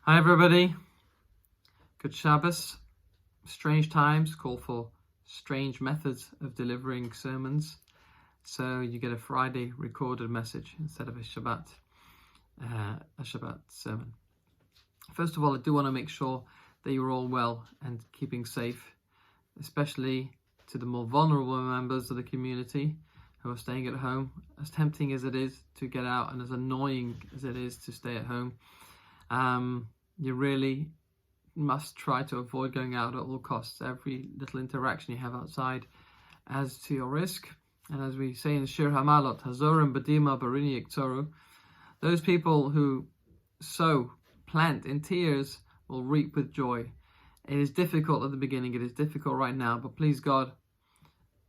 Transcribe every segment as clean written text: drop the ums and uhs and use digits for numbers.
Hi everybody, good Shabbos. Strange times call for strange methods of delivering sermons, so you get a Friday recorded message instead of a Shabbat sermon. First of all, I do want to make sure that you're all well and keeping safe, especially to the more vulnerable members of the community who are staying at home. As tempting as it is to get out and as annoying as it is to stay at home, you really must try to avoid going out at all costs. Every little interaction you have outside adds to your risk. And as we say in Shir Hamalot, Hazorim Badima Barini Iktoru, those people who sow, plant in tears will reap with joy. It is difficult at the beginning, it is difficult right now, but please God,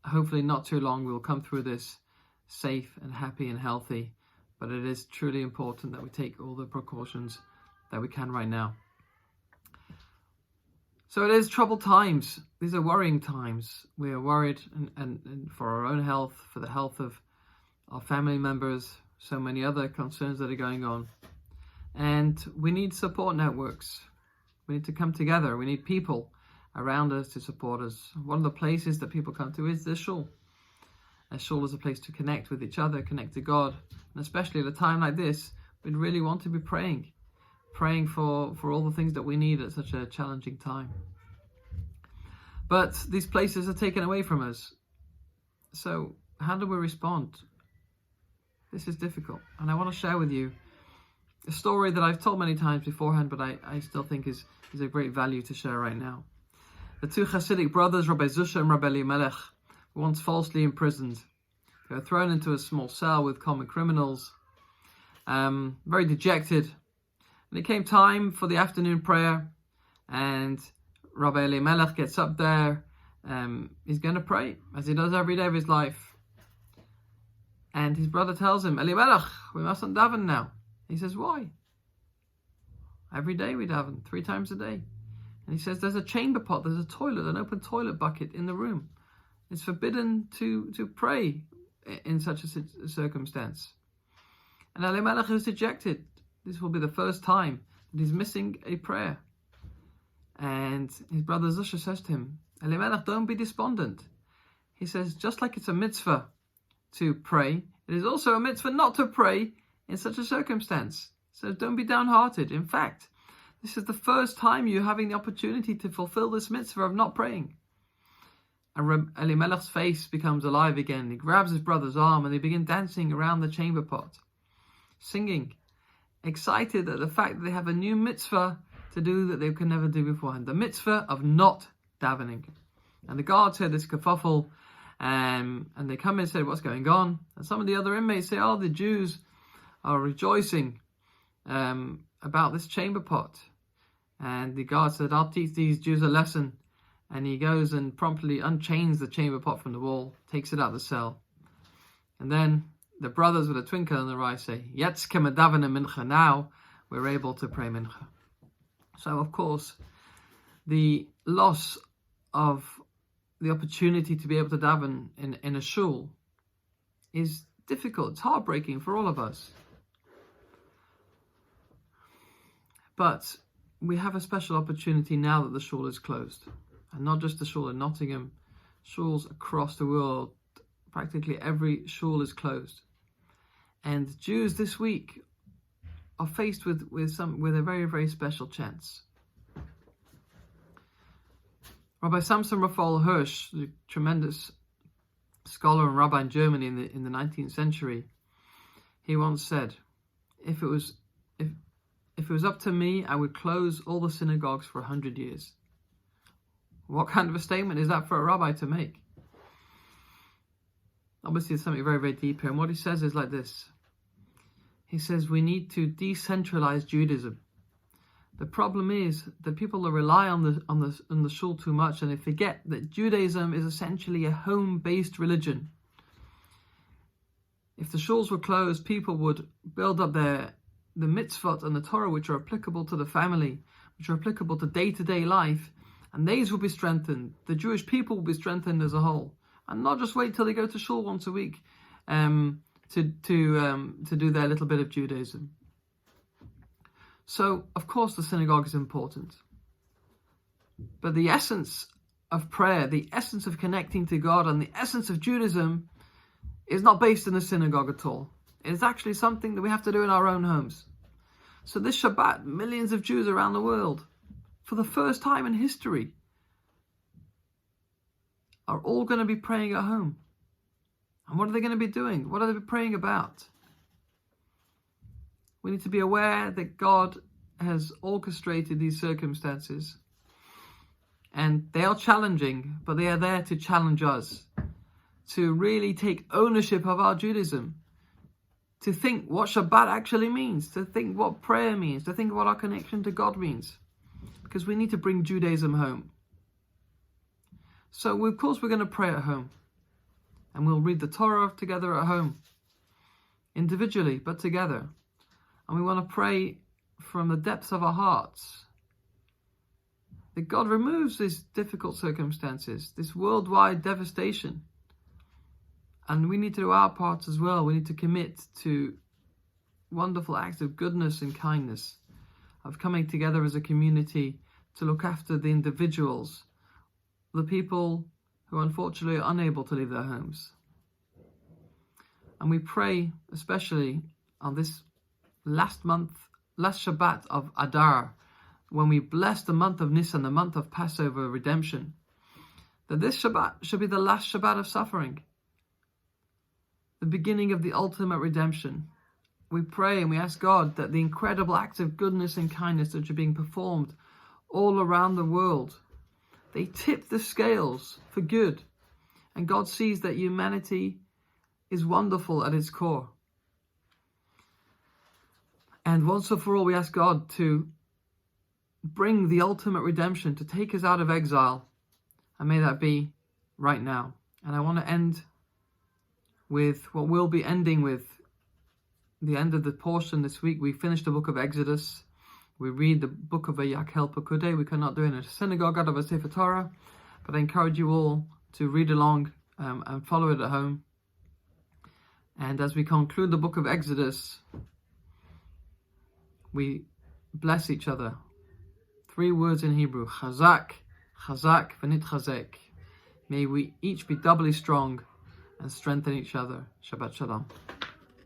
hopefully not too long we'll come through this safe and happy and healthy. But it is truly important that we take all the precautions that we can right now. So it is troubled times. These are worrying times. We are worried and for our own health, for the health of our family members, so many other concerns that are going on. And we need support networks. We need to come together. We need people around us to support us. One of the places that people come to is the shul. A shul is a place to connect with each other, connect to God. And especially at a time like this, we'd really want to be praying for all the things that we need at such a challenging time. But these places are taken away from us. So how do we respond? This is difficult. And I want to share with you a story that I've told many times beforehand, but I still think is a great value to share right now. The two Hasidic brothers, Rabbi Zusha and Rabbi Elimelech, were once falsely imprisoned. They were thrown into a small cell with common criminals, very dejected. And it came time for the afternoon prayer, and Rabbi Elimelech gets up there. He's going to pray, as he does every day of his life. And his brother tells him, Elimelech, we mustn't daven now. He says, why? Every day we daven, 3 times a day. And he says, there's a chamber pot, there's a toilet, an open toilet bucket in the room. It's forbidden to pray in such a circumstance. And Elimelech is dejected. This will be the first time that he's missing a prayer. And his brother Zusha says to him, Elimelech, don't be despondent. He says, just like it's a mitzvah to pray, it is also a mitzvah not to pray in such a circumstance. So don't be downhearted. In fact, this is the first time you're having the opportunity to fulfill this mitzvah of not praying. And Elimelech's face becomes alive again. He grabs his brother's arm and they begin dancing around the chamber pot, singing, excited at the fact that they have a new mitzvah to do that they could never do beforehand. The mitzvah of not davening. And the guards heard this kerfuffle, and they come in and say, what's going on? And some of the other inmates say, the Jews are rejoicing about this chamber pot. And the guard said, I'll teach these Jews a lesson. And he goes and promptly unchains the chamber pot from the wall, takes it out of the cell. And then the brothers with a twinkle in their eye say, Yetz kemedavene mincha, now we're able to pray mincha. So of course, the loss of the opportunity to be able to daven in a shul is difficult. It's heartbreaking for all of us. But we have a special opportunity now that the shul is closed. And not just the shul in Nottingham, shuls across the world, practically every shul is closed. And Jews this week are faced with a very, very special chance. Rabbi Samson Raphael Hirsch, the tremendous scholar and rabbi in Germany in the 19th century, he once said, if it was up to me, I would close all the synagogues for 100 years. What kind of a statement is that for a rabbi to make? Obviously, it's something very, very deep here. And what he says is like this. He says we need to decentralize Judaism. The problem is that people rely on the shul too much, and they forget that Judaism is essentially a home-based religion. If the shuls were closed, people would build up the mitzvot and the Torah, which are applicable to the family, which are applicable to day-to-day life, and these will be strengthened. The Jewish people will be strengthened as a whole, and not just wait till they go to shul once a week to do their little bit of Judaism. So, of course, the synagogue is important. But the essence of prayer, the essence of connecting to God, and the essence of Judaism is not based in the synagogue at all. It is actually something that we have to do in our own homes. So this Shabbat, millions of Jews around the world, for the first time in history, are all going to be praying at home. And what are they going to be doing? What are they praying about? We need to be aware that God has orchestrated these circumstances, and they are challenging, but they are there to challenge us to really take ownership of our Judaism, to think what Shabbat actually means, to think what prayer means, to think what our connection to God means, because we need to bring Judaism home. So, of course, we're going to pray at home, and we'll read the Torah together at home, individually, but together. And we want to pray from the depths of our hearts that God removes these difficult circumstances, this worldwide devastation. And we need to do our parts as well. We need to commit to wonderful acts of goodness and kindness, of coming together as a community to look after the individuals, the people who unfortunately are unable to leave their homes. And we pray especially on this last Shabbat of Adar, when we bless the month of Nisan, the month of Passover redemption, that this Shabbat should be the last Shabbat of suffering, the beginning of the ultimate redemption. We pray and we ask God that the incredible acts of goodness and kindness that are being performed all around the world, they tip the scales for good. And God sees that humanity is wonderful at its core. And once and for all, we ask God to bring the ultimate redemption, to take us out of exile. And may that be right now. And I want to end with what we'll be ending with, the end of the portion this week. We finished the book of Exodus. We read the book of Vayakhel Pekudei. We cannot do it in a synagogue out of a Sefer Torah, but I encourage you all to read along and follow it at home. And as we conclude the book of Exodus, we bless each other. 3 words in Hebrew: Chazak, Chazak, v'nit chazek. May we each be doubly strong and strengthen each other. Shabbat Shalom.